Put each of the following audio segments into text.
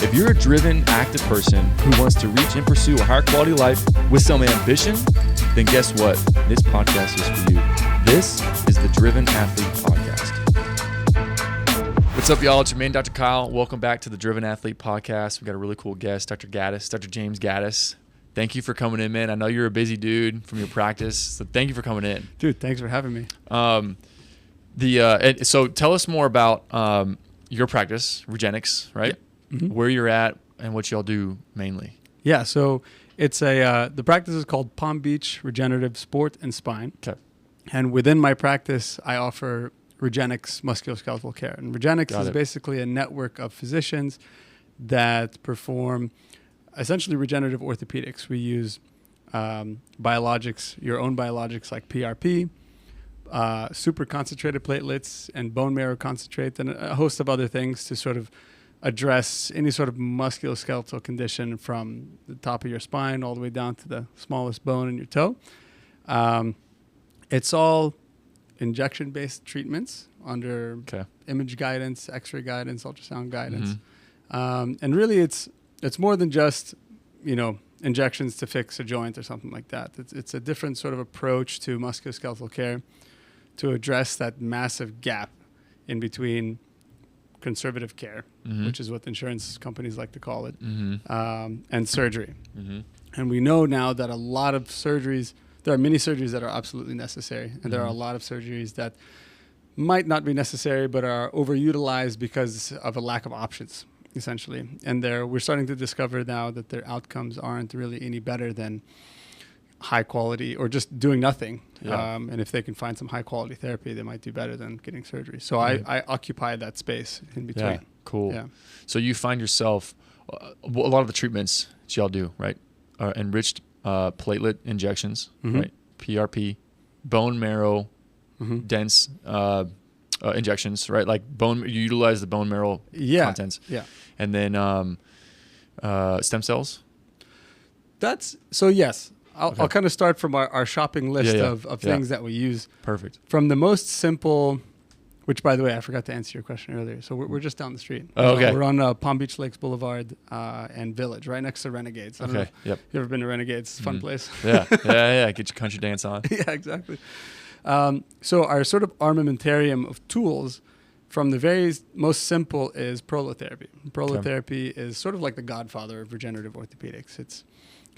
If you're a driven, active person who wants to reach and pursue a higher quality life with some ambition, then guess what? This podcast is for you. This is the Driven Athlete Podcast. What's up, y'all? It's your man, Dr. Kyle. Welcome back to the Driven Athlete Podcast. We got a really cool guest, Dr. Ghattas, Dr. James Ghattas. Thank you for coming in, man. I know you're a busy dude from your practice, so thank you for coming in. Dude, thanks for having me. So tell us more about your practice, Regenerative, right? Yeah. Mm-hmm. Where you're at and what y'all do mainly. Yeah, so it's the practice is called Palm Beach Regenerative Sport and Spine. Okay. And within my practice, I offer Regenerative musculoskeletal care. And Regenerative is basically a network of physicians that perform essentially regenerative orthopedics. We use biologics, your own biologics like PRP, super concentrated platelets and bone marrow concentrate, and a host of other things to sort of address any sort of musculoskeletal condition from the top of your spine all the way down to the smallest bone in your toe. It's all injection-based treatments under image guidance, X-ray guidance, ultrasound guidance. Mm-hmm. And really it's more than just, injections to fix a joint or something like that. It's a different sort of approach to musculoskeletal care to address that massive gap in between conservative care, mm-hmm. which is what insurance companies like to call it, mm-hmm. And surgery. Mm-hmm. And we know now that a lot of surgeries, there are many surgeries that are absolutely necessary, and mm-hmm. there are a lot of surgeries that might not be necessary but are overutilized because of a lack of options, essentially. And we're starting to discover now that their outcomes aren't really any better than high quality or just doing nothing. Yeah. And if they can find some high quality therapy, they might do better than getting surgery. So mm-hmm. I occupy that space in between. Yeah, cool. Yeah. So you find yourself, a lot of the treatments that y'all do, right, are enriched platelet injections, mm-hmm. right, PRP, bone marrow, mm-hmm. dense injections, right? Like you utilize the bone marrow contents. Yeah. And then stem cells? Yes. I'll kind of start from our shopping list of things that we use. Perfect. From the most simple, which by the way, I forgot to answer your question earlier. So we're just down the street. Oh, okay. We're on Palm Beach Lakes Boulevard and Village, right next to Renegades. I don't know. Yep. You ever been to Renegades? It's a fun place. Yeah. Get your country dance on. Yeah, exactly. So our sort of armamentarium of tools, from the very most simple, is prolotherapy. Prolotherapy is sort of like the godfather of regenerative orthopedics. It's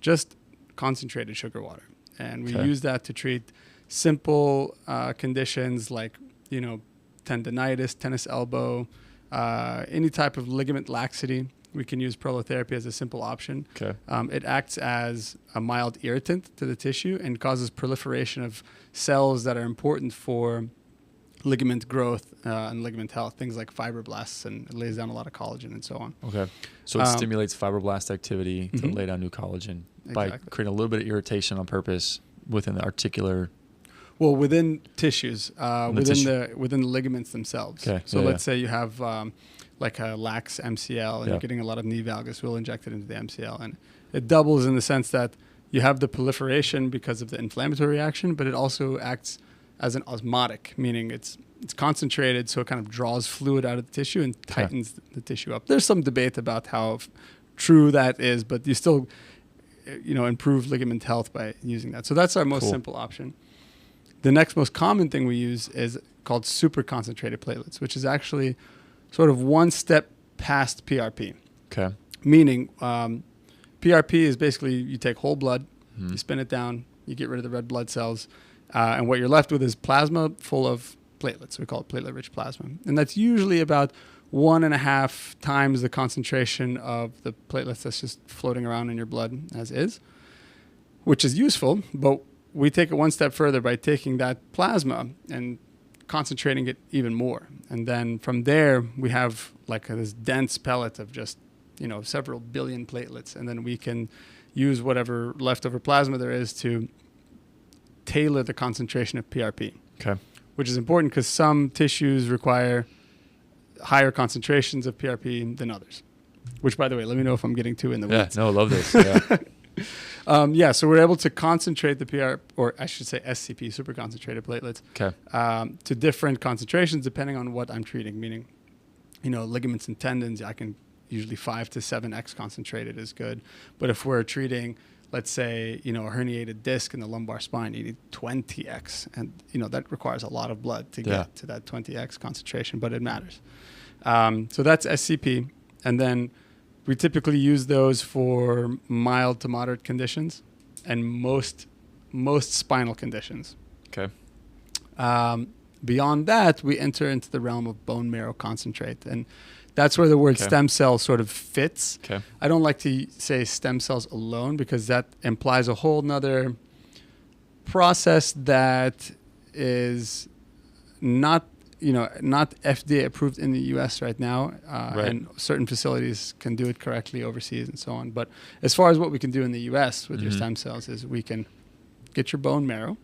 just concentrated sugar water. And we use that to treat simple conditions like, tendinitis, tennis elbow, any type of ligament laxity. We can use prolotherapy as a simple option. Okay. It acts as a mild irritant to the tissue and causes proliferation of cells that are important for ligament growth and ligament health, things like fibroblasts, and it lays down a lot of collagen and so on. Okay. So it stimulates fibroblast activity to mm-hmm. lay down new collagen by creating a little bit of irritation on purpose within the articular. Well, within tissues, within the ligaments themselves. Okay. So let's say you have like a lax MCL and you're getting a lot of knee valgus, we'll inject it into the MCL. And it doubles in the sense that you have the proliferation because of the inflammatory reaction, but it also acts as an osmotic, meaning it's concentrated, so it kind of draws fluid out of the tissue and tightens the tissue up. There's some debate about how true that is, but you still, improve ligament health by using that. So that's our most simple option. The next most common thing we use is called super concentrated platelets, which is actually sort of one step past PRP. Okay. Meaning PRP is basically you take whole blood, you spin it down, you get rid of the red blood cells, and what you're left with is plasma full of platelets. We call it platelet-rich plasma. And that's usually about 1.5 times the concentration of the platelets that's just floating around in your blood as is, which is useful, but we take it one step further by taking that plasma and concentrating it even more. And then from there, we have like this dense pellet of just, several billion platelets. And then we can use whatever leftover plasma there is to tailor the concentration of PRP. Okay. Which is important because some tissues require higher concentrations of PRP than others. Which, by the way, let me know if I'm getting too in the weeds. Yeah, no, I love this. Yeah. So we're able to concentrate the SCP, super concentrated platelets, to different concentrations depending on what I'm treating. Meaning, ligaments and tendons, I can usually 5 to 7x concentrated is good. But if we're treating, let's say, a herniated disc in the lumbar spine, you need 20x. And, that requires a lot of blood to get to that 20x concentration, but it matters. So that's SCP. And then we typically use those for mild to moderate conditions and most spinal conditions. Okay. Beyond that, we enter into the realm of bone marrow concentrate. And that's where the word stem cell sort of fits. Okay. I don't like to say stem cells alone because that implies a whole nother process that is not FDA approved in the US right now. And certain facilities can do it correctly overseas and so on. But as far as what we can do in the US with your stem cells is we can get your bone marrow.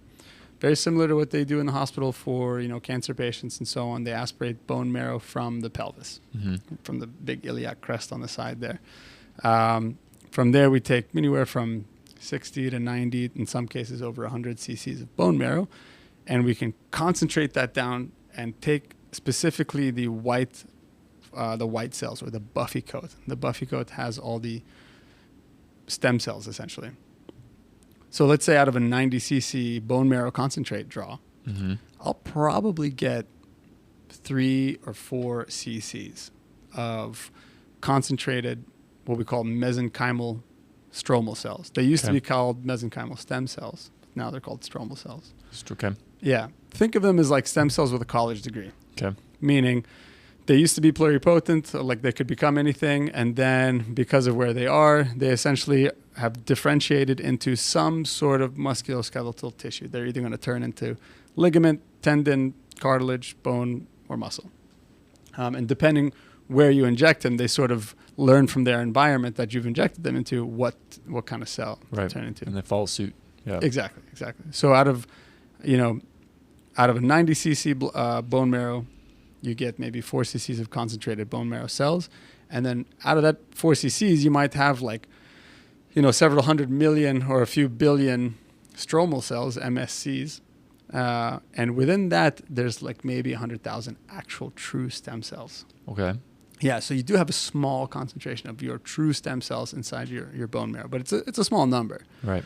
Very similar to what they do in the hospital for, cancer patients and so on. They aspirate bone marrow from the pelvis, from the big iliac crest on the side there. From there, we take anywhere from 60 to 90, in some cases over 100 cc's of bone marrow, and we can concentrate that down and take specifically the white cells or the buffy coat. The buffy coat has all the stem cells essentially. So let's say out of a 90 cc bone marrow concentrate draw, I'll probably get 3 or 4 cc's of concentrated, what we call mesenchymal stromal cells. They used to be called mesenchymal stem cells. Now they're called stromal cells. Okay. Yeah. Think of them as like stem cells with a college degree. Okay. Meaning they used to be pluripotent, like they could become anything. And then because of where they are, they essentially have differentiated into some sort of musculoskeletal tissue. They're either going to turn into ligament, tendon, cartilage, bone, or muscle. And depending where you inject them, they sort of learn from their environment that you've injected them into what kind of cell to turn into. And they follow suit. Yeah. Exactly. So out of a 90 cc bone marrow, you get maybe 4 cc's of concentrated bone marrow cells. And then out of that 4 cc's, you might have several 100 million or a few billion stromal cells, MSCs. And within that, there's like maybe 100,000 actual true stem cells. Okay. Yeah, so you do have a small concentration of your true stem cells inside your bone marrow, but it's a small number. Right.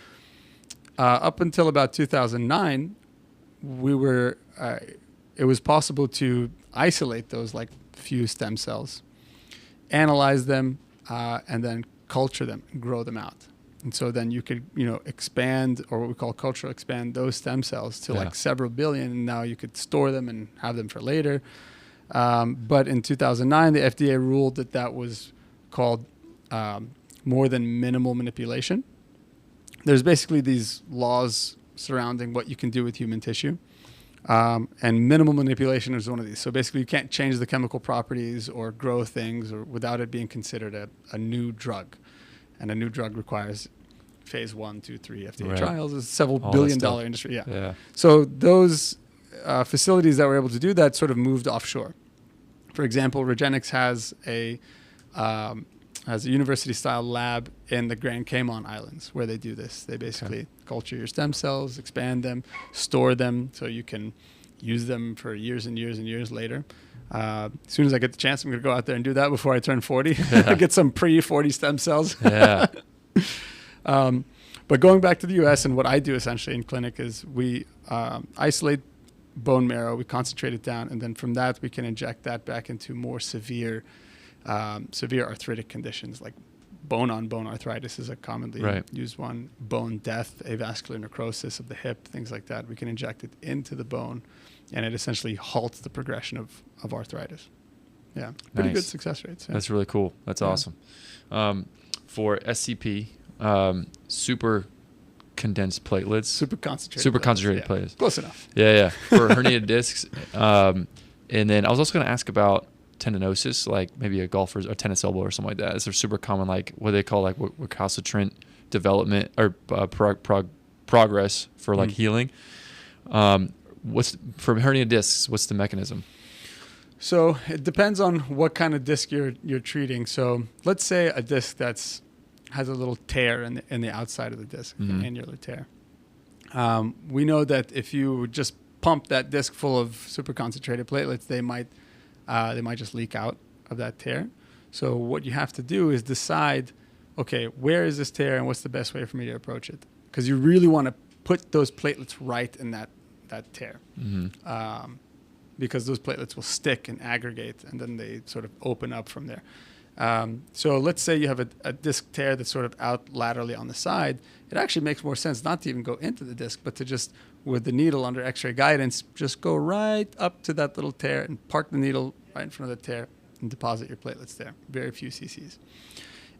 Up until about 2009, it was possible to isolate those like few stem cells, analyze them, and then culture them, grow them out. And so then you could, expand, or what we call cultural expand, those stem cells to like several billion, and now you could store them and have them for later. But in 2009, the FDA ruled that was called more than minimal manipulation. There's basically these laws surrounding what you can do with human tissue. And minimal manipulation is one of these. So basically you can't change the chemical properties or grow things or without it being considered a new drug. And a new drug requires phase 1, 2, 3 FDA trials. It's a several billion-dollar industry. Yeah. So those facilities that were able to do that sort of moved offshore. For example, Regenerative has a university-style lab in the Grand Cayman Islands where they do this. They basically culture your stem cells, expand them, store them so you can use them for years and years and years later. As soon as I get the chance, I'm going to go out there and do that before I turn 40. Get some pre-40 stem cells. Yeah. But going back to the U.S. and what I do essentially in clinic is we isolate bone marrow, we concentrate it down, and then from that we can inject that back into more severe arthritic conditions like bone-on-bone arthritis is a commonly used one, bone death, avascular necrosis of the hip, things like that. We can inject it into the bone, and it essentially halts the progression of arthritis. Yeah, pretty good success rates. Yeah. That's really cool. That's awesome. For SCP, super condensed platelets. Super concentrated platelets. Close enough. Yeah. For herniated discs. And then I was also going to ask about tendinosis, like maybe a golfer's or tennis elbow or something like that. Is there super common, like what they call like recalcitrant development or progress for like healing? What's for herniated discs? What's the mechanism? So it depends on what kind of disc you're treating. So let's say a disc has a little tear in the outside of the disc, an annular tear. We know that if you just pump that disc full of super concentrated platelets, they might just leak out of that tear. So what you have to do is decide, okay, where is this tear and what's the best way for me to approach it? Because you really want to put those platelets right in that tear. Because those platelets will stick and aggregate, and then they sort of open up from there. So let's say you have a disc tear that's sort of out laterally on the side. It actually makes more sense not to even go into the disc, but to just, with the needle under x-ray guidance, just go right up to that little tear and park the needle right in front of the tear and deposit your platelets there. Very few cc's.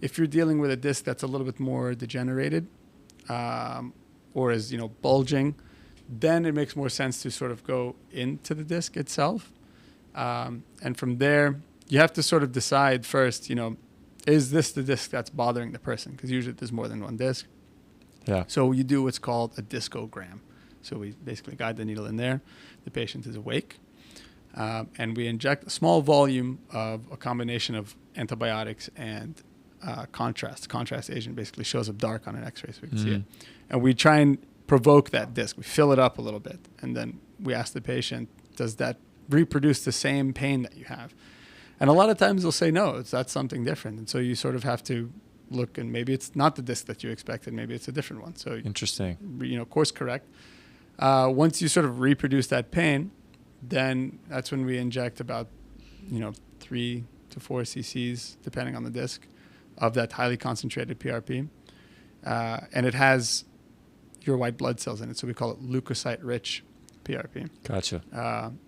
If you're dealing with a disc that's a little bit more degenerated or is, bulging, then it makes more sense to sort of go into the disc itself. And from there, you have to sort of decide first, is this the disc that's bothering the person? Because usually there's more than one disc. Yeah. So you do what's called a discogram. So we basically guide the needle in there. The patient is awake. And we inject a small volume of a combination of antibiotics and contrast. Contrast agent basically shows up dark on an x-ray so we can see it. And we try and provoke that disc. We fill it up a little bit. And then we ask the patient, does that reproduce the same pain that you have? And a lot of times they'll say, no, that's something different. And so you sort of have to look, and maybe it's not the disc that you expected. Maybe it's a different one. So interesting. Course correct. Once you sort of reproduce that pain, then that's when we inject about, 3 to 4 cc's, depending on the disc, of that highly concentrated PRP. And it has your white blood cells in it. So we call it leukocyte-rich PRP. Gotcha.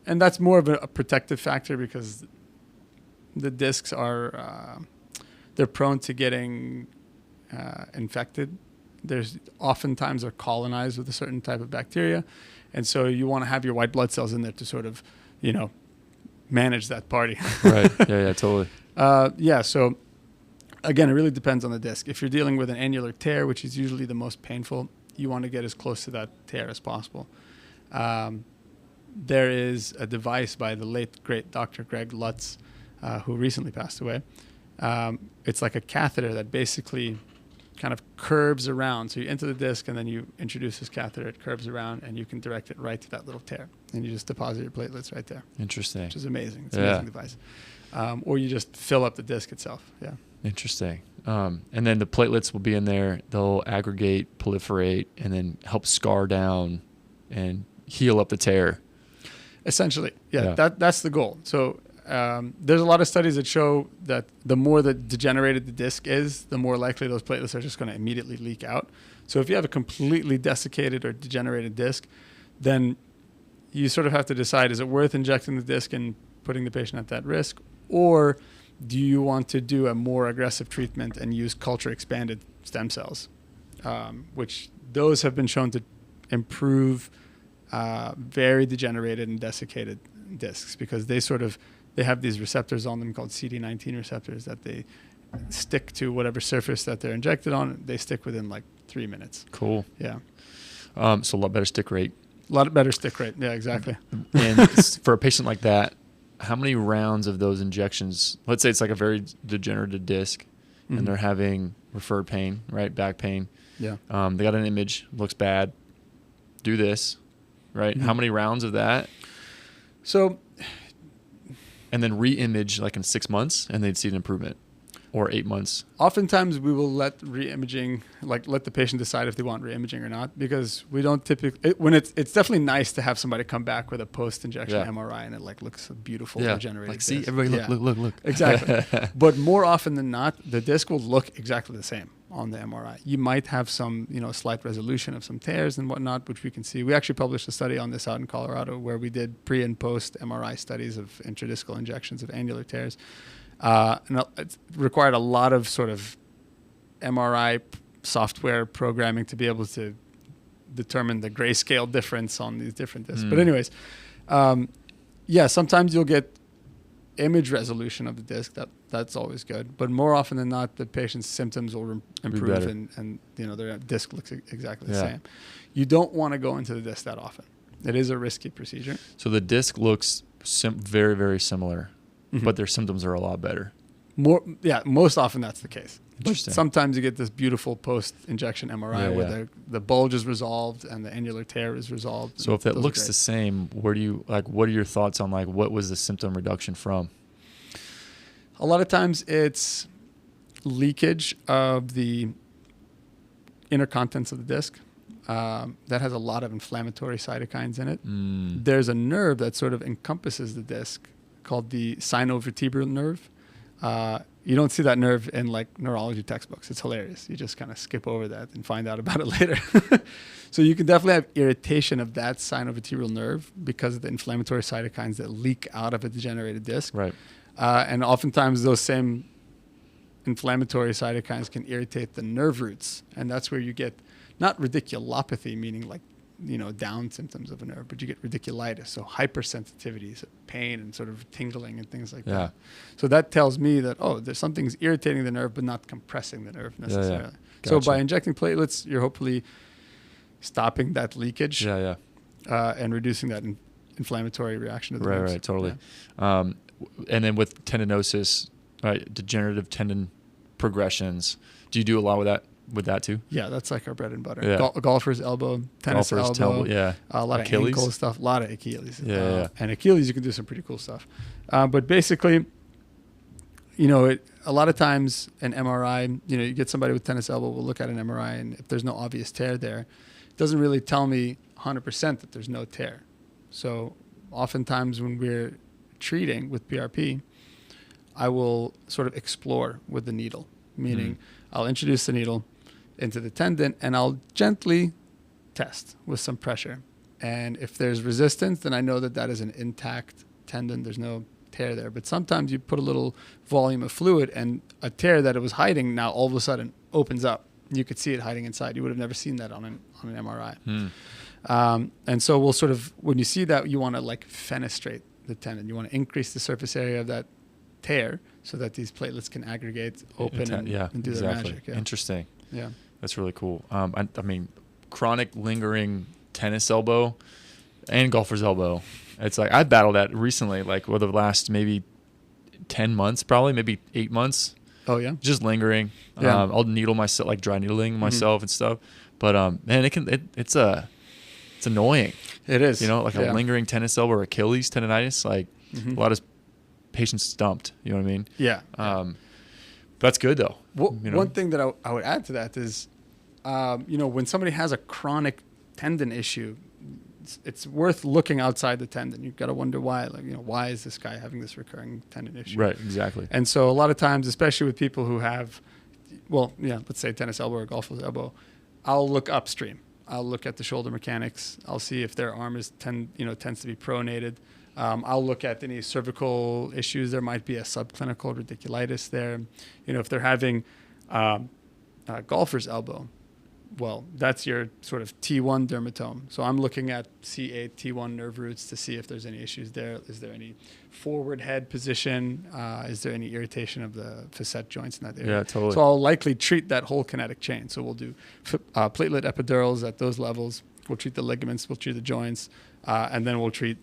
And that's more of a protective factor because the discs are, they're prone to getting infected. There's oftentimes they're colonized with a certain type of bacteria. And so you want to have your white blood cells in there to sort of, manage that party. Right. Yeah, totally. So again, it really depends on the disc. If you're dealing with an annular tear, which is usually the most painful, you want to get as close to that tear as possible. There is a device by the late, great Dr. Greg Lutz, who recently passed away. It's like a catheter that basically kind of curves around. So you enter the disc and then you introduce this catheter. It curves around and you can direct it right to that little tear. And you just deposit your platelets right there. Interesting. Which is amazing. It's an amazing device. Or you just fill up the disc itself. Yeah. Interesting. And then the platelets will be in there. They'll aggregate, proliferate, and then help scar down and heal up the tear. Essentially. Yeah. That's the goal. So there's a lot of studies that show that the more that degenerated the disc is, the more likely those platelets are just going to immediately leak out. So if you have a completely desiccated or degenerated disc, then you sort of have to decide, is it worth injecting the disc and putting the patient at that risk? Or do you want to do a more aggressive treatment and use culture expanded stem cells, which those have been shown to improve very degenerated and desiccated discs because they have these receptors on them called CD19 receptors that they stick to whatever surface that they're injected on. They stick within like 3 minutes. Cool. Yeah. So a lot better stick rate. A lot better stick rate. Yeah, exactly. And for a patient like that, how many rounds of those injections, let's say it's like a very degenerative disc and they're having referred pain, right? Back pain. Yeah. They got an image, looks bad. Do this, right? How many rounds of that? So, and then re-image like in 6 months and they'd see an improvement, or 8 months. Oftentimes we will let re-imaging, let the patient decide if they want re-imaging or not, because we don't typically, it's definitely nice to have somebody come back with a post-injection MRI and it looks beautiful, regenerated. See, everybody look. Exactly. But more often than not, the disc will look exactly the same on the MRI. You might have some, slight resolution of some tears and whatnot, which we can see. We actually published a study on this out in Colorado where we did pre and post MRI studies of intradiscal injections of annular tears. And it required a lot of sort of MRI software programming to be able to determine the grayscale difference on these different discs. But anyways, sometimes you'll get image resolution of the disc. That's always good. But more often than not, the patient's symptoms will improve and their disc looks exactly the same. You don't want to go into the disc that often. It is a risky procedure. So the disc looks very, very similar. But their symptoms are a lot better. Most often that's the case. But Interesting. sometimes you get this beautiful post-injection MRI where the bulge is resolved and the annular tear is resolved. So if that looks the same, what are your thoughts on what was the symptom reduction from? A lot of times it's leakage of the inner contents of the disc. That has a lot of inflammatory cytokines in it. There's a nerve that sort of encompasses the disc called the sinovertebral nerve. You don't see that nerve in like neurology textbooks. It's hilarious. You just kind of skip over that and find out about it later. So you can definitely have irritation of that sinovertebral nerve because of the inflammatory cytokines that leak out of a degenerated disc. Right. And oftentimes those same inflammatory cytokines can irritate the nerve roots. And that's where you get not radiculopathy, meaning like, down symptoms of a nerve, but you get radiculitis. So hypersensitivity, so pain and sort of tingling and things like that. So that tells me that, there's something's irritating the nerve, but not compressing the nerve necessarily. Yeah. Gotcha. So by injecting platelets, you're hopefully stopping that leakage and reducing that inflammatory reaction to the nerves. Right, totally. Yeah. And then with tendinosis, right, degenerative tendon progressions, do you do a lot with that too? Yeah, that's like our bread and butter. Yeah. Golfer's elbow, tennis elbow, a lot Achilles. Of ankle stuff, a lot of Achilles. And Achilles, you can do some pretty cool stuff. But basically, a lot of times an MRI, you get somebody with tennis elbow, we'll look at an MRI, and if there's no obvious tear there, it doesn't really tell me 100% that there's no tear. So oftentimes when we're treating with PRP, I will sort of explore with the needle, meaning I'll introduce the needle into the tendon and I'll gently test with some pressure. And if there's resistance, then I know that is an intact tendon. There's no tear there. But sometimes you put a little volume of fluid and a tear that it was hiding now all of a sudden opens up. You could see it hiding inside. You would have never seen that on an MRI. And so we'll sort of, when you see that, you want to like fenestrate the tendon. You want to increase the surface area of that tear so that these platelets can aggregate, open, and do their magic. Yeah. Interesting. Yeah. That's really cool. I mean, chronic lingering tennis elbow and golfer's elbow. It's like I've battled that recently, like over the last maybe 10 months, probably maybe 8 months. Oh yeah. Just lingering. Yeah. I'll needle myself, like dry needling myself and stuff. But man, it's annoying. It is. A lingering tennis elbow or Achilles tendonitis. Like a lot of patients stumped. You know what I mean? Yeah. That's good though. One thing that I would add to that is, when somebody has a chronic tendon issue, it's worth looking outside the tendon. You've got to wonder why. Like, why is this guy having this recurring tendon issue? Right. Exactly. And so a lot of times, especially with people who have, let's say tennis elbow or golfer's elbow, I'll look upstream. I'll look at the shoulder mechanics. I'll see if their arm tends to be pronated. I'll look at any cervical issues. There might be a subclinical radiculitis there. If they're having golfer's elbow, well, that's your sort of T1 dermatome. So I'm looking at C8, T1 nerve roots to see if there's any issues there. Is there any forward head position? Is there any irritation of the facet joints in that area? Yeah, totally. So I'll likely treat that whole kinetic chain. So we'll do platelet epidurals at those levels. We'll treat the ligaments. We'll treat the joints. And then we'll treat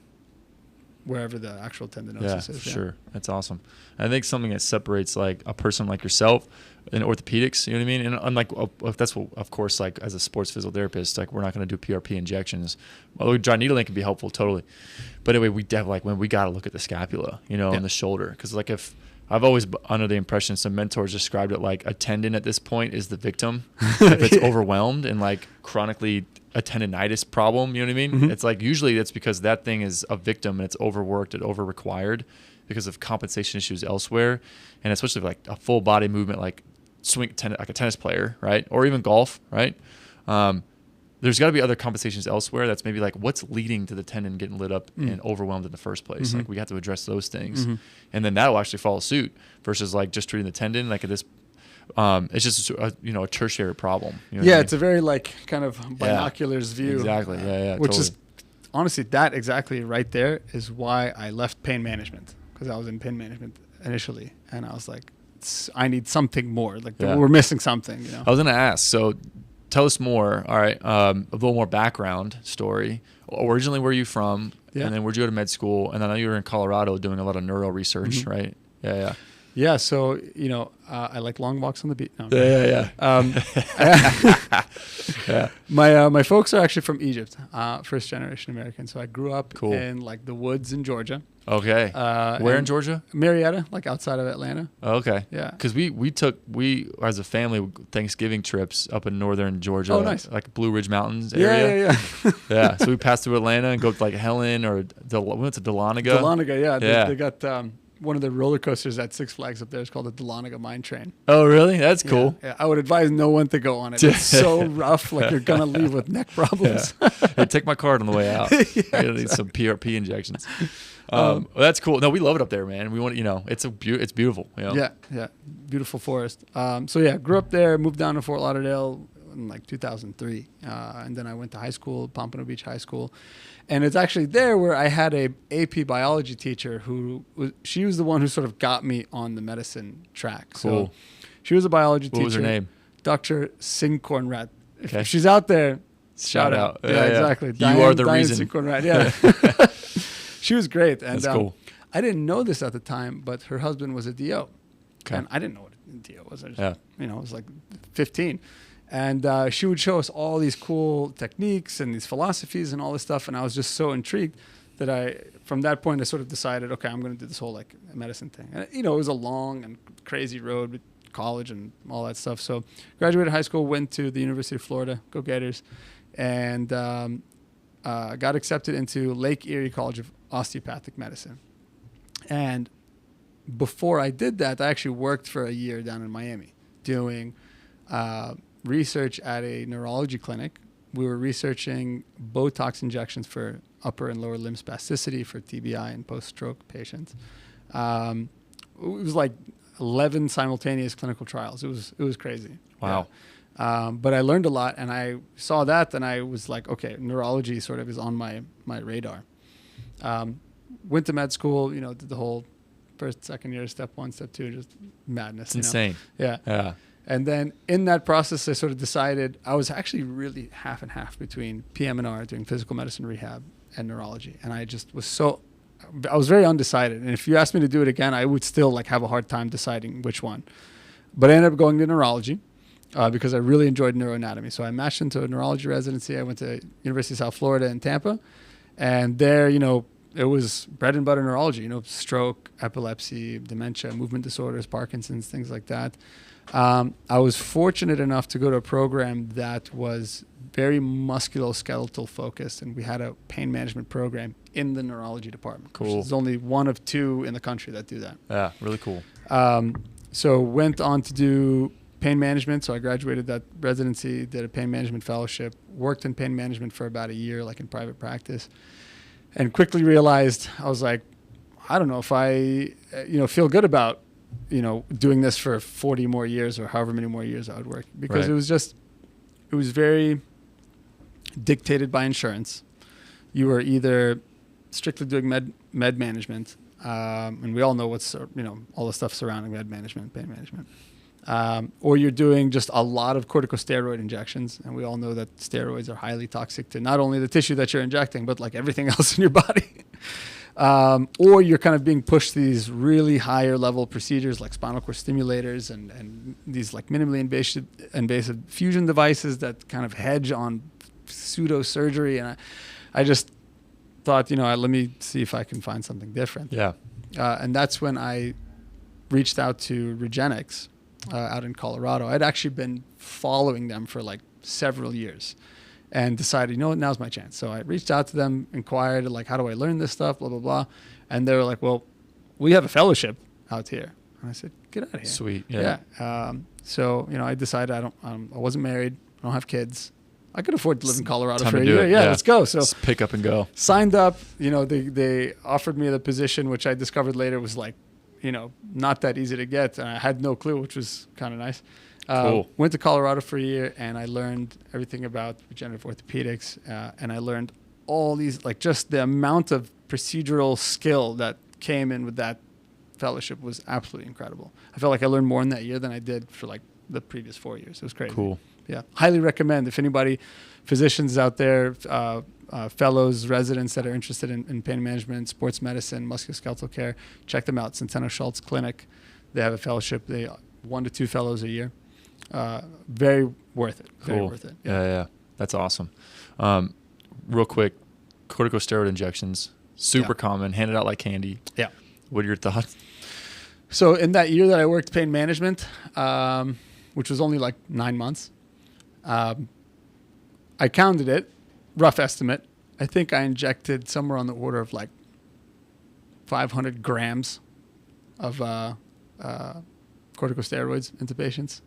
wherever the actual tendinosis is. Sure. That's awesome. I think something that separates like a person like yourself in orthopedics, you know what I mean? And unlike, that's what, of course, like as a sports physical therapist, like we're not going to do PRP injections. Although dry needling can be helpful, totally. But anyway, we definitely, like when we got to look at the scapula, and the shoulder. Because like if I've always under the impression some mentors described it like a tendon at this point is the victim. If it's overwhelmed and like chronically a tendinitis problem, you know what I mean? Mm-hmm. It's like usually it's because that thing is a victim and it's overworked and over-required because of compensation issues elsewhere. And especially like a full body movement like like a tennis player, right? Or even golf, right? There's got to be other compensations elsewhere that's maybe like what's leading to the tendon getting lit up and overwhelmed in the first place. Like we have to address those things. And then that'll actually follow suit versus like just treating the tendon like at this it's just a tertiary problem. You know what I mean? It's a very like kind of binoculars view. Exactly. Which is honestly that exactly right there is why I left pain management, because I was in pain management initially, and I was like, I need something more. Like we're missing something. I was gonna ask. So tell us more. All right, a little more background story. Originally, where are you from? And then where'd you go to med school? And I know you were in Colorado doing a lot of neuro research, right? Yeah, so I like long walks on the beach. No, Yeah. My folks are actually from Egypt, first generation American. So I grew up in like the woods in Georgia. Okay. Where in Georgia? Marietta, like outside of Atlanta. Okay. Yeah. Because we took as a family Thanksgiving trips up in northern Georgia. Oh, nice. Like Blue Ridge Mountains area. Yeah. Yeah. So we passed through Atlanta and go to like Helen or we went to Dahlonega. Dahlonega, yeah. They got one of the roller coasters at Six Flags up there is called the Dahlonega Mine Train. Oh, really? That's cool. Yeah. I would advise no one to go on it. It's so rough, like you're gonna leave with neck problems. Yeah. Hey, take my card on the way out. I need some PRP injections. Well, that's cool. No, we love it up there, man. We want it's beautiful. Yeah, beautiful forest. Grew up there, moved down to Fort Lauderdale in like 2003, and then I went to high school, Pompano Beach High School. And it's actually there where I had a AP biology teacher she was the one who sort of got me on the medicine track. Cool. So she was a biology teacher. What was her name? Dr. Singh Kornrat. Okay. If she's out there, shout out. Yeah, exactly. You are the reason. Singh Kornrat, yeah. She was great. And, that's cool. I didn't know this at the time, but her husband was a DO. Okay. And I didn't know what a DO was. I was like 15. And she would show us all these cool techniques and these philosophies and all this stuff. And I was just so intrigued that from that point, I sort of decided, okay, I'm going to do this whole like medicine thing. And, it was a long and crazy road with college and all that stuff. So graduated high school, went to the University of Florida, go Gators, and got accepted into Lake Erie College of Osteopathic Medicine. And before I did that, I actually worked for a year down in Miami doing research at a neurology clinic. We were researching Botox injections for upper and lower limb spasticity for TBI and post-stroke patients. It was like 11 simultaneous clinical trials. It was crazy. Wow. Yeah. But I learned a lot, and I saw that, and I was like, okay, neurology sort of is on my radar. Went to med school, did the whole first, second year, step 1, step 2, just madness. It's insane. Yeah. And then in that process, I sort of decided I was actually really half and half between PM&R, doing physical medicine rehab, and neurology. And I just I was very undecided. And if you asked me to do it again, I would still like have a hard time deciding which one. But I ended up going to neurology because I really enjoyed neuroanatomy. So I matched into a neurology residency. I went to University of South Florida in Tampa. And there, it was bread and butter neurology, stroke, epilepsy, dementia, movement disorders, Parkinson's, things like that. I was fortunate enough to go to a program that was very musculoskeletal focused, and we had a pain management program in the neurology department. Cool. There's only one of 2 in the country that do that. Yeah, really cool. So went on to do pain management. So I graduated that residency, did a pain management fellowship, worked in pain management for about a year, like in private practice, and quickly realized, I was like, I don't know if I, feel good about, doing this for 40 more years or however many more years I would work, because right. it was very dictated by insurance. You were either strictly doing med management, and we all know what's, all the stuff surrounding med management, pain management, or you're doing just a lot of corticosteroid injections, and we all know that steroids are highly toxic to not only the tissue that you're injecting, but like everything else in your body. Or you're kind of being pushed to these really higher level procedures like spinal cord stimulators and these like minimally invasive fusion devices that kind of hedge on pseudo surgery. And I just thought, let me see if I can find something different. Yeah. And that's when I reached out to Regenerative out in Colorado. I'd actually been following them for like several years. And decided, now's my chance. So I reached out to them, inquired, like, how do I learn this stuff, blah, blah, blah. And they were like, well, we have a fellowship out here. And I said, get out of here. Sweet, yeah. So, I decided I wasn't married, I don't have kids. I could afford to live in Colorado Time for to a do year. it. Yeah, let's go. So just pick up and go. Signed up, they offered me the position, which I discovered later was like, not that easy to get. And I had no clue, which was kind of nice. Cool. Went to Colorado for a year, and I learned everything about regenerative orthopedics, and I learned all these, like just the amount of procedural skill that came in with that fellowship was absolutely incredible. I felt like I learned more in that year than I did for like the previous 4 years. It was crazy. Cool. Yeah. Highly recommend if anybody, physicians out there, fellows, residents that are interested in pain management, sports medicine, musculoskeletal care, check them out. Centeno Schultz Clinic. They have a fellowship. They 1 to 2 fellows a year. Very worth it. Very worth it. Yeah. That's awesome. Real quick, corticosteroid injections, super common, handed out like candy. Yeah. What are your thoughts? So in that year that I worked pain management, which was only like 9 months, I counted it, rough estimate. I think I injected somewhere on the order of like 500 grams of corticosteroids into patients.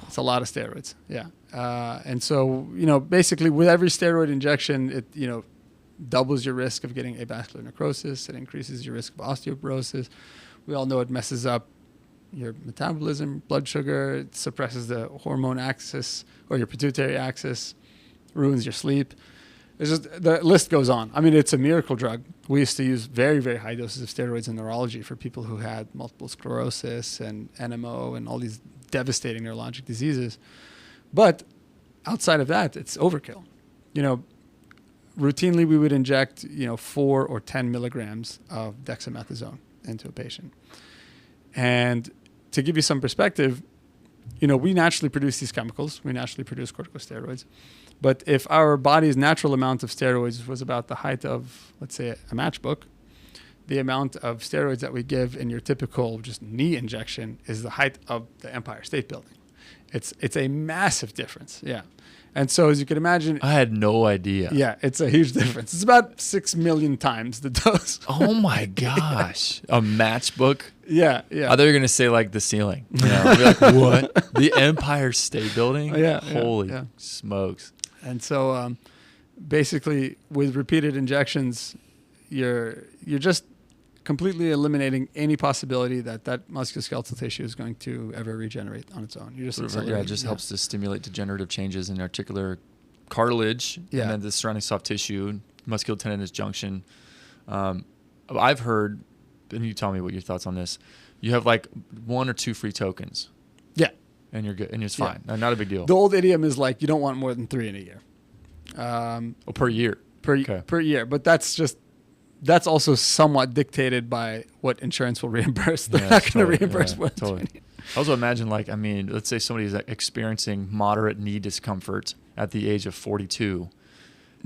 It's a lot of steroids. Yeah. And so, basically with every steroid injection, it, doubles your risk of getting avascular necrosis. It increases your risk of osteoporosis. We all know it messes up your metabolism, blood sugar. It suppresses the hormone axis or your pituitary axis, ruins your sleep. The list goes on. I mean, it's a miracle drug. We used to use very, very high doses of steroids in neurology for people who had multiple sclerosis and NMO and all these devastating neurologic diseases. But outside of that, it's overkill. Routinely we would inject, 4 or 10 milligrams of dexamethasone into a patient. And to give you some perspective, we naturally produce these chemicals. We naturally produce corticosteroids. But if our body's natural amount of steroids was about the height of, let's say, a matchbook, the amount of steroids that we give in your typical just knee injection is the height of the Empire State Building. It's a massive difference. Yeah. And so as you can imagine, I had no idea. Yeah, it's a huge difference. It's about 6 million times the dose. Oh my gosh. A matchbook? Yeah. I thought you were going to say like the ceiling. I'd be like, what? The Empire State Building? Yeah. Holy smokes. And so basically with repeated injections, you're just completely eliminating any possibility that musculoskeletal tissue is going to ever regenerate on its own. You're just it just helps to stimulate degenerative changes in articular cartilage and then the surrounding soft tissue, musculotendinous junction. I've heard, and you tell me what your thoughts on this, you have like 1 or 2 free tokens. Yeah. And you're good, and it's fine. Not a big deal. The old idiom is like you don't want more than 3 in a year. Per year. Per year. But that's also somewhat dictated by what insurance will reimburse. They're not going to reimburse more than 20. I also imagine let's say somebody's experiencing moderate knee discomfort at the age of 42.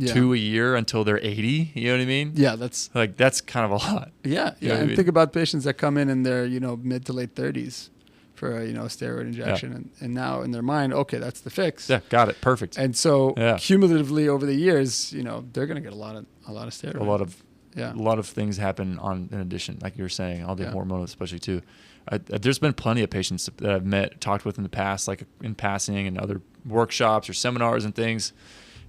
2 a year until they're 80. You know what I mean? Yeah, that's kind of a lot. Yeah. And think about patients that come in their mid to late 30s for a steroid injection, and now in their mind, okay, that's the fix. Yeah, got it, perfect. And so cumulatively over the years, they're going to get a lot of steroids. A lot of things happen in addition, like you were saying, all the hormonal especially too. There's been plenty of patients that I've talked with in the past, like in passing and other workshops or seminars and things.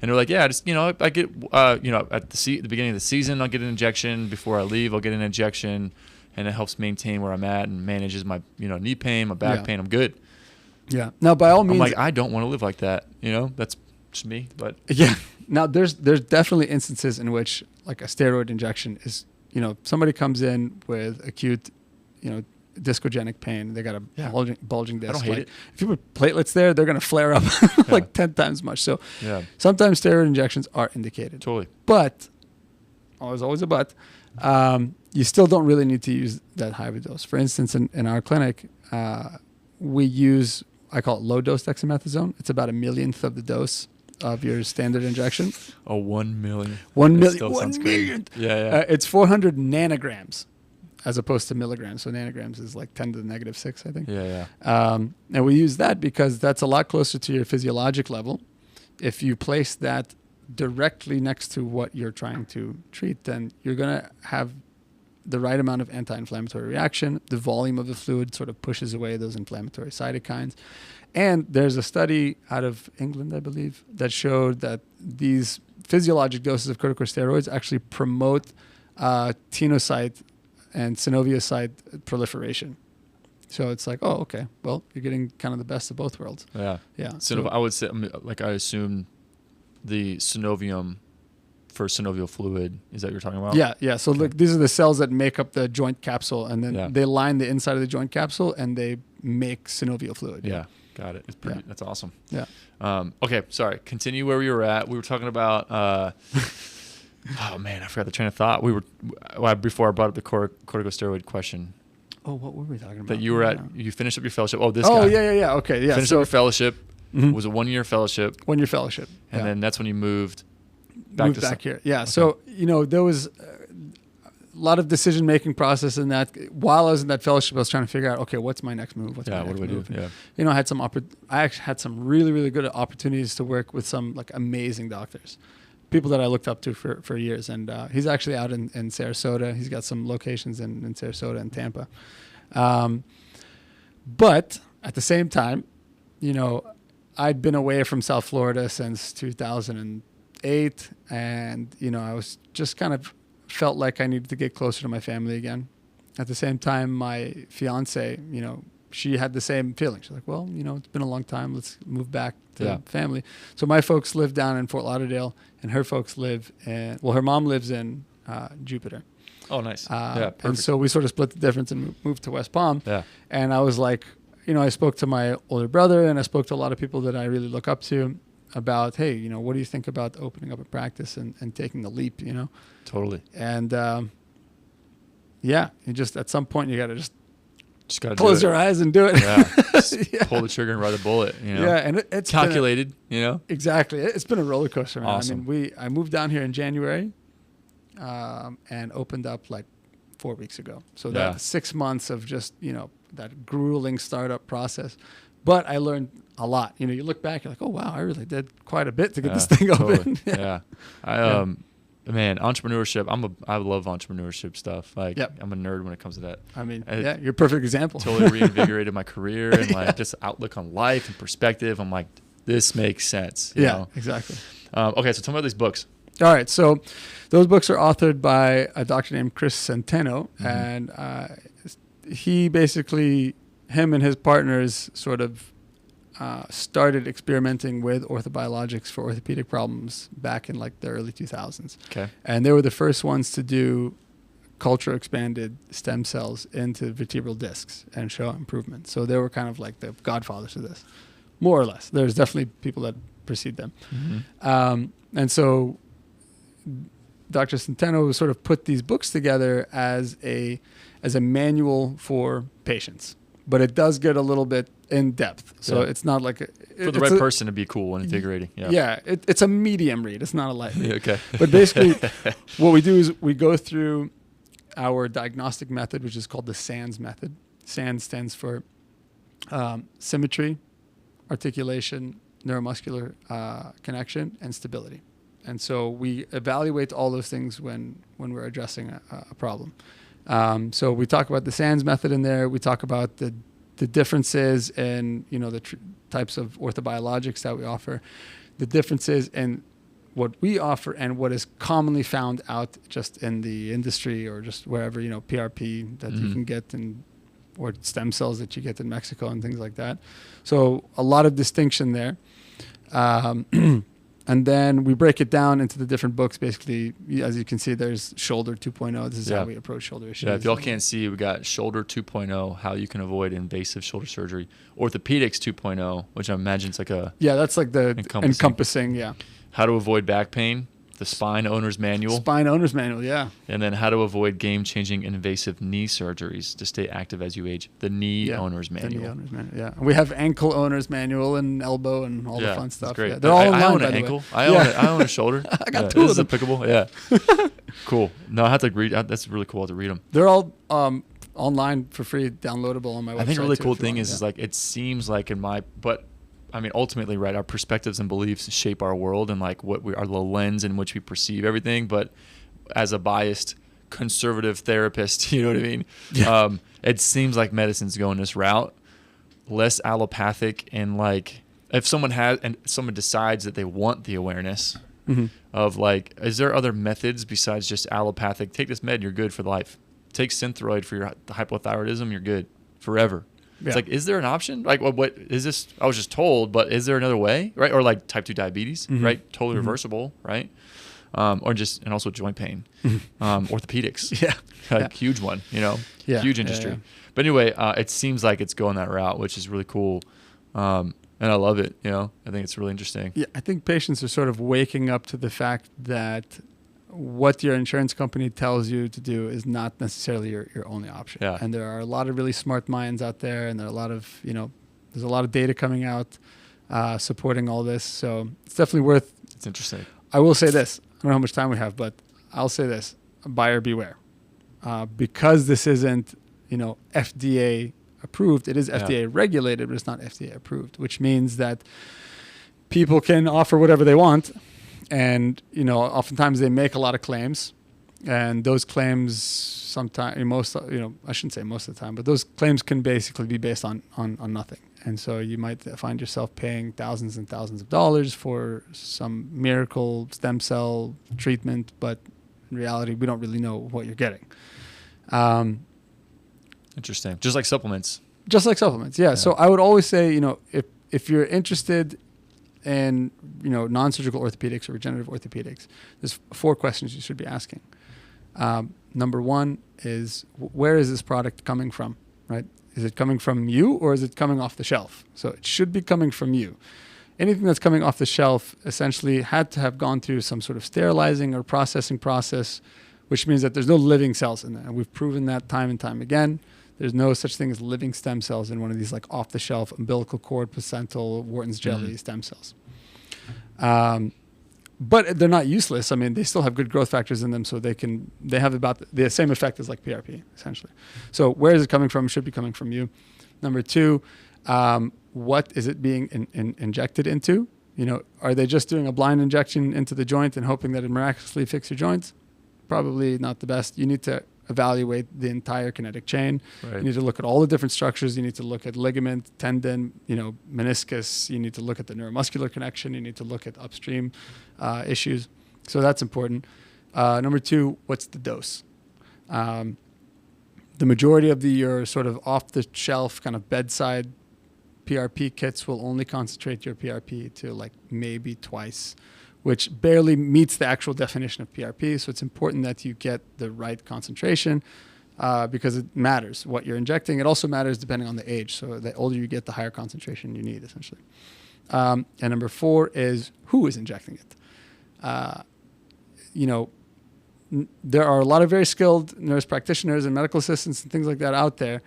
And they're like, I just, I get, at the beginning of the season, I'll get an injection. Before I leave, I'll get an injection. And it helps maintain where I'm at and manages my, knee pain, my back pain. I'm good. Yeah. Now, by all means, I'm like, I don't want to live like that. That's just me. But yeah. Now, there's definitely instances in which like a steroid injection is, somebody comes in with acute, discogenic pain. They got a bulging disc. I don't hate it. If you put platelets there, they're going to flare up like 10 times much. So sometimes steroid injections are indicated. Totally. But there's always a but. You still don't really need to use that high of a dose. For instance, in our clinic, we use, I call it low dose dexamethasone. It's about 1/millionth of the dose of your standard injection. 1 million. 1 million. 1 million. Yeah. It's 400 nanograms as opposed to milligrams. So nanograms is like 10 to the negative 6, I think. Yeah. And we use that because that's a lot closer to your physiologic level. If you place that directly next to what you're trying to treat, then you're going to have the right amount of anti-inflammatory reaction. The volume of the fluid sort of pushes away those inflammatory cytokines. And there's a study out of England, I believe, that showed that these physiologic doses of corticosteroids actually promote tenocyte and synoviocyte proliferation. So it's like, oh, okay, well, you're getting kind of the best of both worlds. Yeah. So I would say, I assume the synovium for synovial fluid, is that what you're talking about? Yeah. So look, these are the cells that make up the joint capsule, and then they line the inside of the joint capsule, and they make synovial fluid. Yeah, got it. It's pretty. That's awesome. Yeah. Okay, sorry. Continue where we were at. We were talking about. Oh man, I forgot the train of thought. Before I brought up the corticosteroid question. Oh, what were we talking about? That you were you finished up your fellowship. Oh, this guy. Oh, yeah. Okay, yeah. Finished up your fellowship. Mm-hmm. Was a 1-year fellowship. 1-year fellowship. And then that's when you moved back here. Yeah. Okay. So, there was a lot of decision-making process in that. While I was in that fellowship, I was trying to figure out, okay, what's my next move? What do I do? Yeah. I had I actually had some really, really good opportunities to work with some like amazing doctors. People that I looked up to for years. And he's actually out in Sarasota. He's got some locations in Sarasota and Tampa. But at the same time, I'd been away from South Florida since 2008. And, I was just kind of felt like I needed to get closer to my family again. At the same time, my fiance, she had the same feeling. She's like, well, it's been a long time. Let's move back to family. So my folks live down in Fort Lauderdale, and her folks live her mom lives in Jupiter. Oh, nice. And so we sort of split the difference and moved to West Palm. Yeah. And I was like, I spoke to my older brother, and I spoke to a lot of people that I really look up to about, hey, what do you think about opening up a practice and taking the leap, Totally. And you just at some point you got to just gotta close your eyes and do it. Yeah. Pull the trigger and ride a bullet. Yeah, and it's calculated. Exactly. It's been a roller coaster, man. Awesome. I mean, I moved down here in January, and opened up like 4 weeks ago. So that's 6 months of just that grueling startup process. But I learned a lot. You look back, you're like, oh wow, I really did quite a bit to get this thing open. Man, entrepreneurship. I love entrepreneurship stuff. Like, I'm a nerd when it comes to that. I mean, you're a perfect example. Totally reinvigorated my career and like just outlook on life and perspective. I'm like, this makes sense. You know? Exactly. Okay, so tell me about these books. All right, so those books are authored by a doctor named Chris Centeno, and he basically, him and his partners sort of started experimenting with orthobiologics for orthopedic problems back in like the early 2000s. Okay. And they were the first ones to do culture expanded stem cells into vertebral discs and show improvement. So they were kind of like the godfathers of this, more or less. There's definitely people that precede them. And so Dr. Centeno sort of put these books together as a manual for patients. But it does get a little bit in depth. So it's not like... For the right person to be cool and invigorating. Yeah, it's a medium read. It's not a light read. Okay. But basically, what we do is we go through our diagnostic method, which is called the SANS method. SANS stands for symmetry, articulation, neuromuscular connection, and stability. And so we evaluate all those things when we're addressing a problem. So we talk about the SANS method in there. We talk about the differences in, the types of orthobiologics that we offer, the differences in what we offer and what is commonly found out just in the industry or just wherever, PRP that you can get or stem cells that you get in Mexico and things like that. So a lot of distinction there. And then we break it down into the different books. Basically, as you can see, there's Shoulder 2.0. This is how we approach shoulder issues. Yeah, if y'all can't see, we got Shoulder 2.0, how you can avoid invasive shoulder surgery. Orthopedics 2.0, which I imagine is like a... Yeah, that's like the encompassing, How to avoid back pain, the Spine Owner's Manual. Spine Owner's Manual, yeah. And then how to avoid game-changing invasive knee surgeries to stay active as you age, the Knee Owner's Manual. The Knee Owner's Manual, yeah. We have Ankle Owner's Manual and elbow and all the fun stuff. That's great. Yeah. They're all online, I own by an the ankle. way. I own a shoulder. I got two of them. This is applicable, yeah. Cool. No, I have to read. That's really cool to read them. They're all online for free, downloadable on my website. I think a really cool thing is like, it seems like ultimately, right, our perspectives and beliefs shape our world and like what we are, the lens in which we perceive everything. But as a biased conservative therapist, you know what I mean? Yeah. It seems like medicine's going this route, less allopathic, and like if someone decides that they want the awareness of like, is there other methods besides just allopathic? Take this med, you're good for life. Take Synthroid for your hypothyroidism, you're good forever. Yeah. It's like, is there an option? Like, what is this? I was just told, but is there another way, right? Or like type 2 diabetes, right? Totally reversible, right? Or just, and also joint pain, orthopedics, huge one, huge industry. Yeah. But anyway, it seems like it's going that route, which is really cool, and I love it. I think it's really interesting. Yeah, I think patients are sort of waking up to the fact that what your insurance company tells you to do is not necessarily your only option. Yeah. And there are a lot of really smart minds out there, and there are a lot of, there's a lot of data coming out supporting all this. So it's definitely worth. It's interesting. I will say this. I don't know how much time we have, but I'll say this: buyer beware, because this isn't, FDA approved. It is FDA regulated, but it's not FDA approved, which means that people can offer whatever they want. And, oftentimes they make a lot of claims, and those claims sometimes, I shouldn't say most of the time, but those claims can basically be based on nothing. And so you might find yourself paying thousands and thousands of dollars for some miracle stem cell treatment, but in reality, we don't really know what you're getting. Interesting. Just like supplements. Yeah. So I would always say, if you're interested in, non-surgical orthopedics or regenerative orthopedics, there's 4 questions you should be asking. Number 1 is, where is this product coming from, right? Is it coming from you, or is it coming off the shelf? So it should be coming from you. Anything that's coming off the shelf essentially had to have gone through some sort of sterilizing or processing process, which means that there's no living cells in there. And we've proven that time and time again. There's no such thing as living stem cells in one of these like off-the-shelf umbilical cord, placental, Wharton's jelly stem cells. But they're not useless. I mean, they still have good growth factors in them, so they have about the same effect as like PRP, essentially. So where is it coming from? It should be coming from you. Number 2, what is it being injected into? Are they just doing a blind injection into the joint and hoping that it miraculously fixes your joints? Probably not the best. You need to evaluate the entire kinetic chain. Right. You need to look at all the different structures. You need to look at ligament, tendon, meniscus. You need to look at the neuromuscular connection. You need to look at upstream issues. So that's important. Number 2, what's the dose? The majority of your sort of off-the-shelf kind of bedside PRP kits will only concentrate your PRP to like maybe twice, which barely meets the actual definition of PRP. So it's important that you get the right concentration because it matters what you're injecting. It also matters depending on the age. So the older you get, the higher concentration you need, essentially. And number 4 is who is injecting it. There are a lot of very skilled nurse practitioners and medical assistants and things like that out there.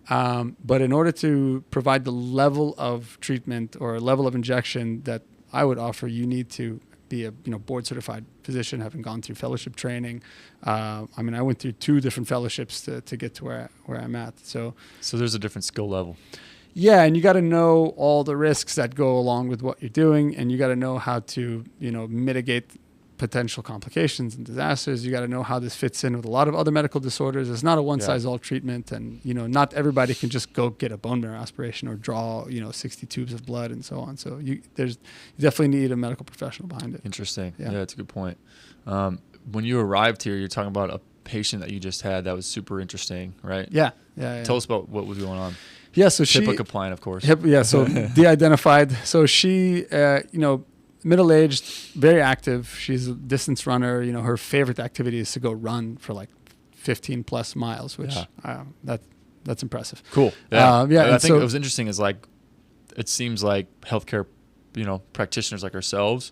But in order to provide the level of treatment or level of injection that I would offer, you need to be a board certified physician, having gone through fellowship training. I went through 2 different fellowships to get to where I'm at. So there's a different skill level. Yeah, and you got to know all the risks that go along with what you're doing, and you got to know how to mitigate potential complications and disasters. You got to know how this fits in with a lot of other medical disorders. It's not a one-size-all treatment, and not everybody can just go get a bone marrow aspiration or draw 60 tubes of blood and so on. So you definitely need a medical professional behind it. Interesting. Yeah, that's a good point. When you arrived here, you're talking about a patient that you just had that was super interesting, right? Yeah. Tell us about what was going on. Yeah, so HIPAA compliant, of course. So de-identified. So she, middle-aged, very active. She's a distance runner. Her favorite activity is to go run for like 15 plus miles, which that's impressive. Cool. Yeah. I think it was interesting is like, it seems like healthcare, practitioners like ourselves,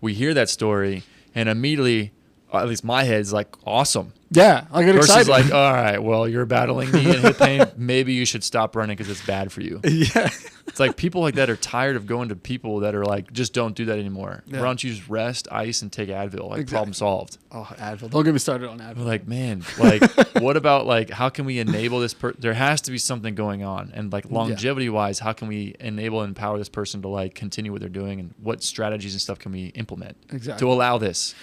we hear that story and immediately, at least my head's like, awesome. Yeah, I get excited. Versus like, all right, well, you're battling knee and hip pain. Maybe you should stop running because it's bad for you. Yeah. It's like people like that are tired of going to people that are like, just don't do that anymore. Yeah. Why don't you just rest, ice, and take Advil? Like, problem solved. Oh, Advil. Don't get me started on Advil. We're like, man, like, what about like, how can we enable this there has to be something going on. And like longevity-wise, how can we enable and empower this person to like continue what they're doing, and what strategies and stuff can we implement to allow this?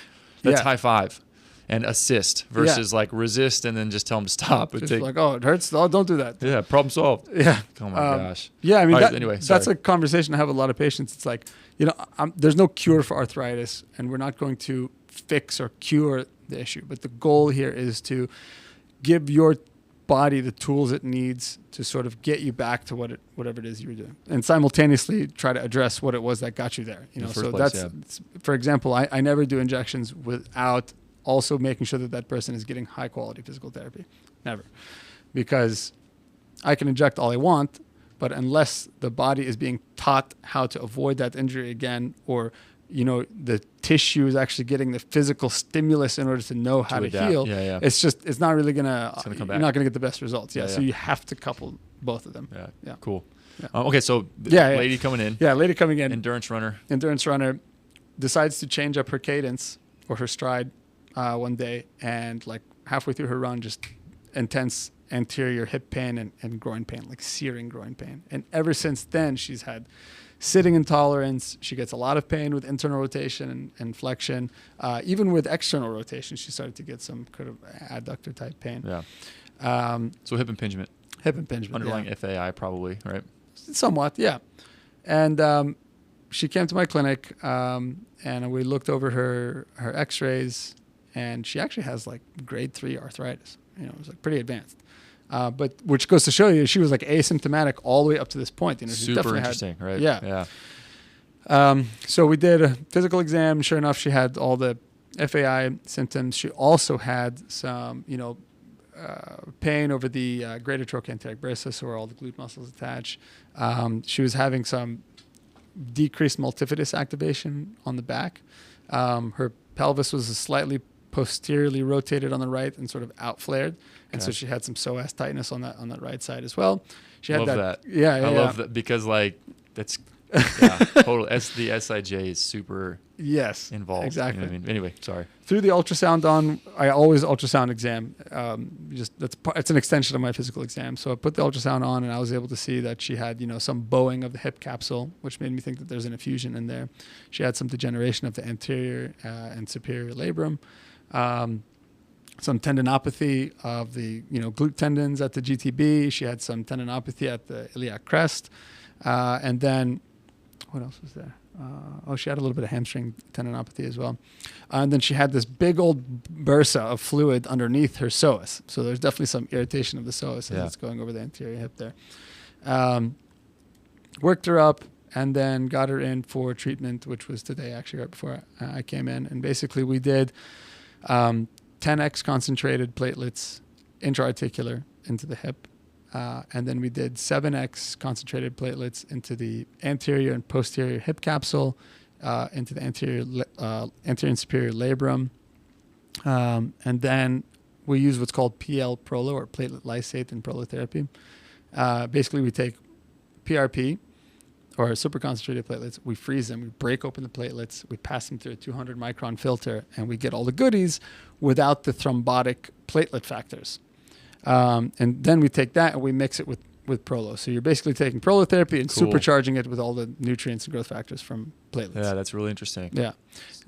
That's high five and assist versus like resist and then just tell them to stop. Just like, oh, it hurts. Oh, don't do that. Yeah, problem solved. Yeah. Oh my gosh. Yeah, I mean, anyway, that's a conversation I have with a lot of patients. It's like, there's no cure for arthritis, and we're not going to fix or cure the issue. But the goal here is to give your body the tools it needs to sort of get you back to whatever it is you were doing, and simultaneously try to address what it was that got you there. For example, I never do injections without also making sure that person is getting high quality physical therapy. Never. Because I can inject all I want, but unless the body is being taught how to avoid that injury again, or the tissue is actually getting the physical stimulus in order to know how to heal. It's not really gonna come back. You're not gonna get the best results. So you have to couple both of them. Cool. Okay, so lady coming in. Lady coming in. Endurance runner decides to change up her cadence or her stride one day, and like halfway through her run, just intense anterior hip pain and groin pain, like searing groin pain. And ever since then, she's had sitting intolerance. She gets a lot of pain with internal rotation and flexion. Even with external rotation, she started to get some kind of adductor type pain. So hip impingement. Underlying FAI probably, right? Somewhat, yeah. And she came to my clinic, and we looked over her x-rays, and she actually has like grade 3 arthritis. It was like pretty advanced. But which goes to show you, she was like asymptomatic all the way up to this point. She super interesting, right? Yeah. So we did a physical exam. Sure enough, she had all the FAI symptoms. She also had some, pain over the greater trochanteric bursa, where all the glute muscles attach. She was having some decreased multifidus activation on the back. Her pelvis was slightly posteriorly rotated on the right and sort of outflared, and so she had some psoas tightness on that right side as well. She had that. I love that, because like that's total. The SIJ is super involved. Exactly. You know what I mean? Anyway, sorry. Through the ultrasound on, I always ultrasound exam. It's an extension of my physical exam. So I put the ultrasound on, and I was able to see that she had some bowing of the hip capsule, which made me think that there's an effusion in there. She had some degeneration of the anterior and superior labrum. Some tendinopathy of the glute tendons at the GTB. She had some tendinopathy at the iliac crest, and then what else was there? She had a little bit of hamstring tendinopathy as well, and then she had this big old bursa of fluid underneath her psoas. So there's definitely some irritation of the psoas as it's going over the anterior hip there. Worked her up, and then got her in for treatment, which was today, actually, right before I came in. And basically we did 10x concentrated platelets intra-articular into the hip. And then we did 7x concentrated platelets into the anterior and posterior hip capsule, into the anterior and superior labrum. And then we use what's called PL Prolo, or platelet lysate in prolotherapy. Basically, we take PRP, or super concentrated platelets, we freeze them, we break open the platelets, we pass them through a 200 micron filter, and we get all the goodies without the thrombotic platelet factors. And then we take that and we mix it with Prolo. So you're basically taking prolotherapy and supercharging it with all the nutrients and growth factors from platelets. Yeah, that's really interesting. Yeah.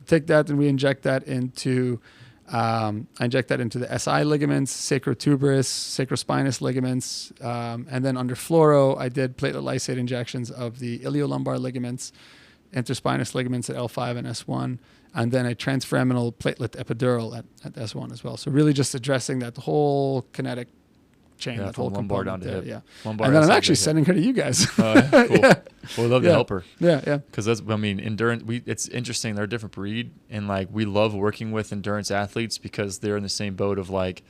Take that and we inject that into I inject that into the SI ligaments, sacrotuberous, sacrospinous ligaments, and then under fluoro, I did platelet lysate injections of the iliolumbar ligaments, interspinous ligaments at L5 and S1, and then a transforaminal platelet epidural at S1 as well. So really just addressing that whole kinetic chain, that whole lumbar down there. to hip. Lumbar, and then I'm actually sending her to you guys. Cool. Well, we'd love to help her. Yeah. Because endurance. It's interesting. They're a different breed, and like we love working with endurance athletes because they're in the same boat of like,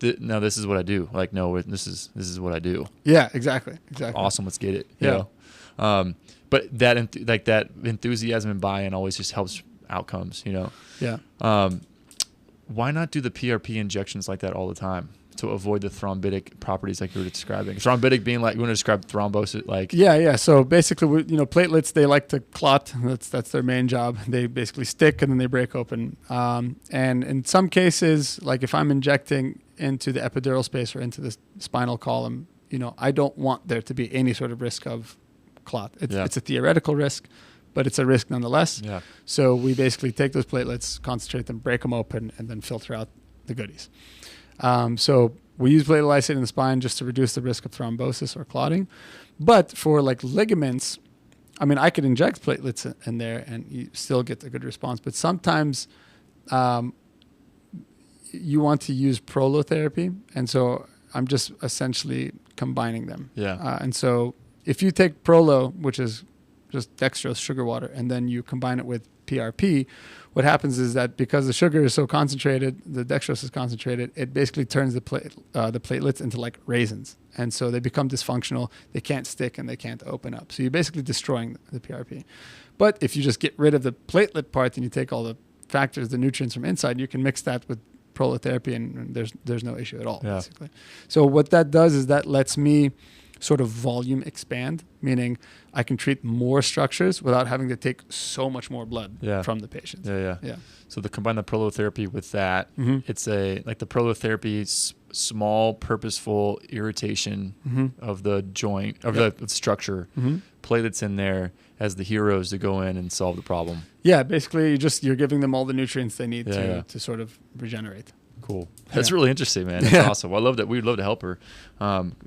no, this is what I do. Like, no, this is what I do. Yeah, exactly. Awesome. Let's get it. You know? But that enthusiasm and buy-in always just helps outcomes. Yeah. Why not do the PRP injections like that all the time to avoid the thrombotic properties like you were describing? Thrombotic being like, you want to describe thrombosis like? Yeah. So basically, platelets, they like to clot. That's their main job. They basically stick and then they break open. And in some cases, like if I'm injecting into the epidural space or into the spinal column, I don't want there to be any sort of risk of clot. It's a theoretical risk, but it's a risk nonetheless. Yeah. So we basically take those platelets, concentrate them, break them open, and then filter out the goodies. So we use platelet lysate in the spine just to reduce the risk of thrombosis or clotting. But for like ligaments, I could inject platelets in there and you still get a good response. But sometimes you want to use prolotherapy. And so I'm just essentially combining them. Yeah. And so if you take Prolo, which is just dextrose, sugar water, and then you combine it with PRP, what happens is that because the sugar is so concentrated, the dextrose is concentrated, it basically turns the platelets into like raisins. And so they become dysfunctional, they can't stick, and they can't open up. So you're basically destroying the PRP. But if you just get rid of the platelet part and you take all the factors, the nutrients from inside, you can mix that with prolotherapy, and there's no issue at all, basically. So what that does is that lets me sort of volume expand, meaning I can treat more structures without having to take so much more blood from the patient. Yeah. So combine the prolotherapy with that. It's the prolotherapy small purposeful irritation of the joint, of the structure. Platelets in there as the heroes to go in and solve the problem. Yeah, basically you're giving them all the nutrients they need to sort of regenerate. Cool. That's really interesting, man. That's awesome. Well, I love that. We'd love to help her.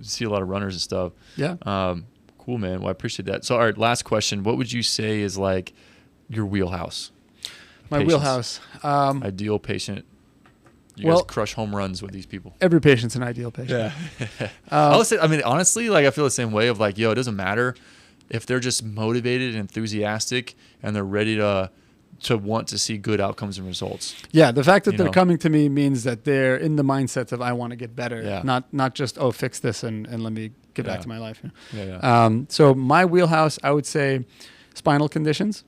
See a lot of runners and stuff. Yeah. Cool, man. Well, I appreciate that. So, all right, last question. What would you say is like your wheelhouse? My wheelhouse. Ideal patient. You guys crush home runs with these people. Every patient's an ideal patient. Yeah. I mean, honestly, like I feel the same way of like, it doesn't matter if they're just motivated and enthusiastic and they're ready to want to see good outcomes and results. Yeah, the fact that they're coming to me means that they're in the mindset of I want to get better, not just fix this and let me get back to my life. So my wheelhouse, I would say, spinal conditions,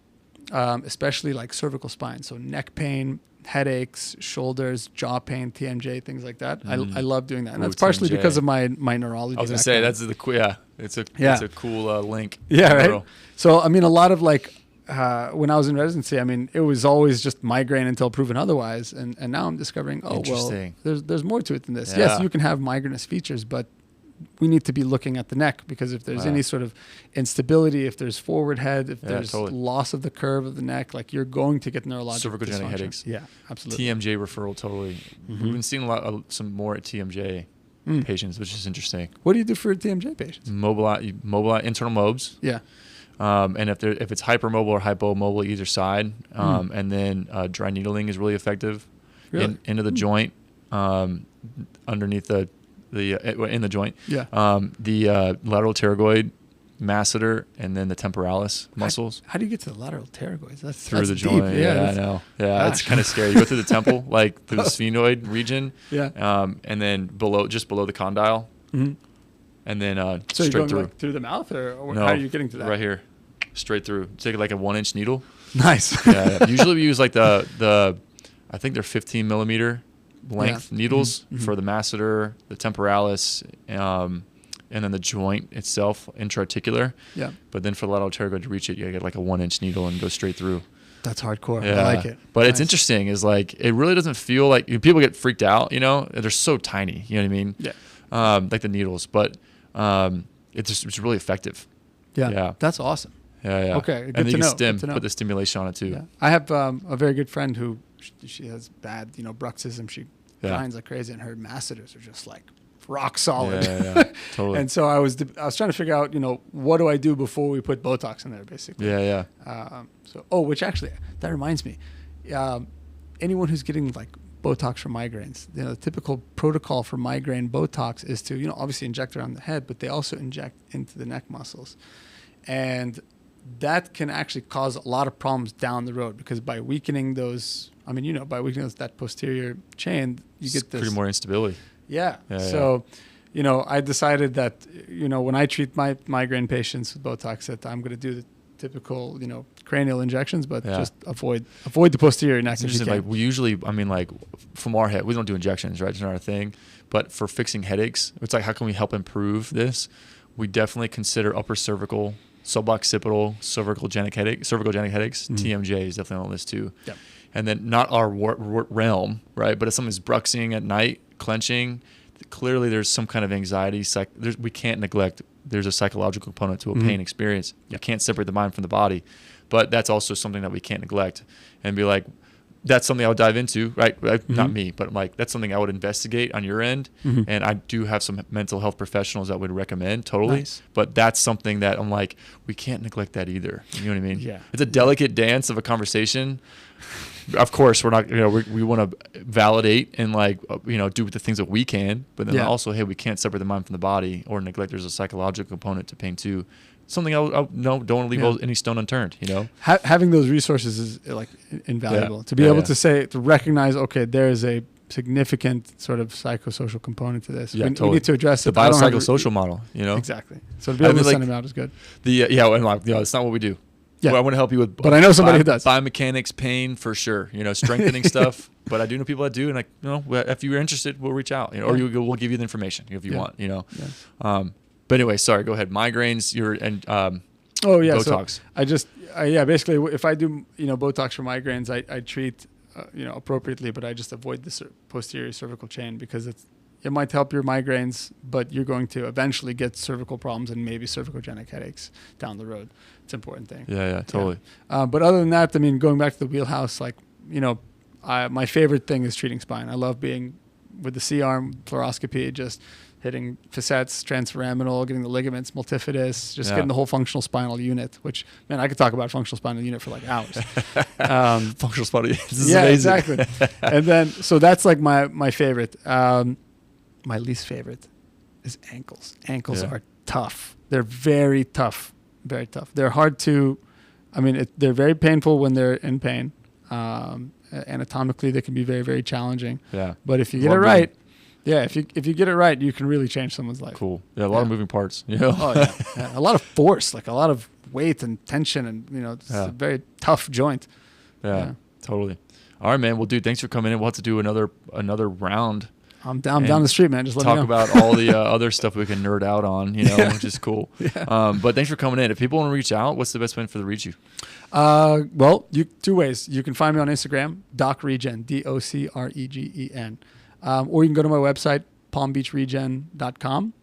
especially like cervical spine, so neck pain, headaches, shoulders, jaw pain, TMJ, things like that. I love doing that, and that's partially TMJ. Because of my neurology. I was gonna say that's it's a cool link. Yeah, right. So I mean, a lot of like. When I was in residency, I mean, it was always just migraine until proven otherwise. And now I'm discovering, there's more to it than this. Yeah. Yes, you can have migrainous features, but we need to be looking at the neck, because if there's any sort of instability, if there's forward head, if there's loss of the curve of the neck, like you're going to get neurological cervicogenic headaches. Yeah, absolutely. TMJ referral, totally. We've been seeing some more at TMJ patients, which is interesting. What do you do for TMJ patients? Mobilize internal mobs. Yeah. And if it's hypermobile or hypomobile either side, and then dry needling is really effective into the joint, underneath in the joint. Yeah. The lateral pterygoid, masseter, and then the temporalis muscles. How do you get to the lateral pterygoids? That's through the deep. joint. Yeah, I know. Yeah, it's kind of scary. You go through the temple, like through the sphenoid region. Yeah. And then just below the condyle. And then so straight you're going through. Like through the mouth, or how are you getting to that? Right here, straight through. Take like a 1-inch needle. Nice. Yeah. Usually we use like the I think they're 15 millimeter length needles for the masseter, the temporalis, and then the joint itself, intra-articular. Yeah. But then for the lateral pterygoid to reach it, you gotta get like a 1-inch needle and go straight through. That's hardcore. Yeah. I like it. But it's interesting. Is like it really doesn't feel like people get freaked out. They're so tiny. You know what I mean? Yeah. Like the needles, but it's really effective. Yeah. That's awesome. Yeah. Okay. Good and to you know. can put the stimulation on it too. Yeah. I have a very good friend who she has bad, bruxism. She grinds like crazy, and her masseters are just like rock solid. Yeah. Totally. And so I was trying to figure out, what do I do before we put Botox in there, basically. Yeah. Which actually, that reminds me, anyone who's getting like Botox for migraines, the typical protocol for migraine Botox is to, obviously inject around the head, but they also inject into the neck muscles. And that can actually cause a lot of problems down the road, because by weakening those, by weakening that posterior chain, you get this. Pretty more instability. Yeah. So, I decided that, when I treat my migraine patients with Botox, that I'm going to do the typical, cranial injections, but just avoid the posterior neck. Like we usually, from our head, we don't do injections, right? It's not our thing. But for fixing headaches, it's like, how can we help improve this? We definitely consider upper cervical, suboccipital, cervicogenic headaches. TMJ is definitely on this too. Yep. And then not our realm, right? But if someone's bruxing at night, clenching, clearly there's some kind of anxiety. We can't neglect. There's a psychological component to a pain experience. You can't separate the mind from the body, but that's also something that we can't neglect and be like, that's something I would dive into, right? Not me, but that's something I would investigate on your end. And I do have some mental health professionals that would recommend totally. Nice. But that's something that I'm like, we can't neglect that either. You know what I mean? Yeah. It's a delicate dance of a conversation. Of course, we're not, we want to validate and do the things that we can, but then also, hey, we can't separate the mind from the body or neglect. There's a psychological component to pain too something I don't want to leave any stone unturned, you know. Having those resources is like invaluable to be able to recognize, okay, there is a significant sort of psychosocial component to this. We need to address the biopsychosocial model, you know. Exactly. So to be able to send them out is good. It's not what we do. Yeah. Well, I want to help you with, but I know somebody who does biomechanics, pain for sure. You know, strengthening stuff. But I do know people that do, and like, you know, if you're interested, we'll reach out, you know, or we'll give you the information if you want, you know. Yeah. But anyway, sorry. Go ahead. Migraines. Botox. So basically, if I do, you know, Botox for migraines, I treat, you know, appropriately, but I just avoid the posterior cervical chain because it might help your migraines, but you're going to eventually get cervical problems and maybe cervicogenic headaches down the road. It's an important thing. Yeah, totally. Yeah. But other than that, I mean, going back to the wheelhouse, like, you know, my favorite thing is treating spine. I love being with the C-arm fluoroscopy, just hitting facets, transforaminal, getting the ligaments, multifidus, just getting the whole functional spinal unit, which, man, I could talk about functional spinal unit for like hours. Functional spinal unit. This is amazing. Exactly. And then, so that's like my favorite. My least favorite is ankles. Ankles are tough. They're very tough. Very tough. They're hard to, I mean, they're very painful when they're in pain. Anatomically, they can be very, very challenging. Yeah. But if you get it right, if you get it right, you can really change someone's life. Cool. Yeah, a lot of moving parts. You know? Oh yeah. A lot of force, like a lot of weight and tension, and you know, it's a very tough joint. Yeah, totally. All right, man. Well, dude, thanks for coming in. We'll have to do another round. I'm down the street, man. Just let me know. Talk about all the other stuff we can nerd out on, you know, which is cool. Yeah. But thanks for coming in. If people want to reach out, what's the best way for them to reach you? Well, two ways. You can find me on Instagram, DocRegen, DocRegen. Or you can go to my website, palmbeachregen.com.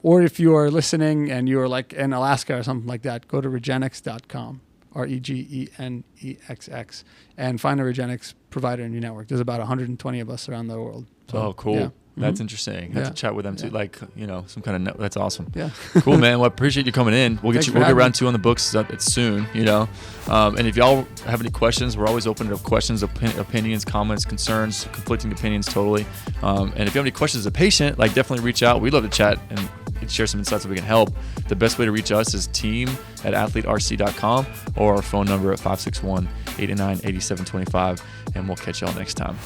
Or if you are listening and you're like in Alaska or something like that, go to regenix.com, REGENEXX, and find a Regenix provider in your network. There's about 120 of us around the world. So, cool. Yeah. That's interesting. Have to chat with them too, like, you know, some kind of that's awesome. Yeah. Cool, man. Well, I appreciate you coming in. We'll get round 2 on the books soon, you know. And if y'all have any questions, we're always open to questions, opinions, comments, concerns, conflicting opinions, totally. And if you have any questions as a patient, like, definitely reach out. We'd love to chat and share some insights so we can help. The best way to reach us is team@athleterc.com or our phone number at 561-889-8725. And we'll catch y'all next time.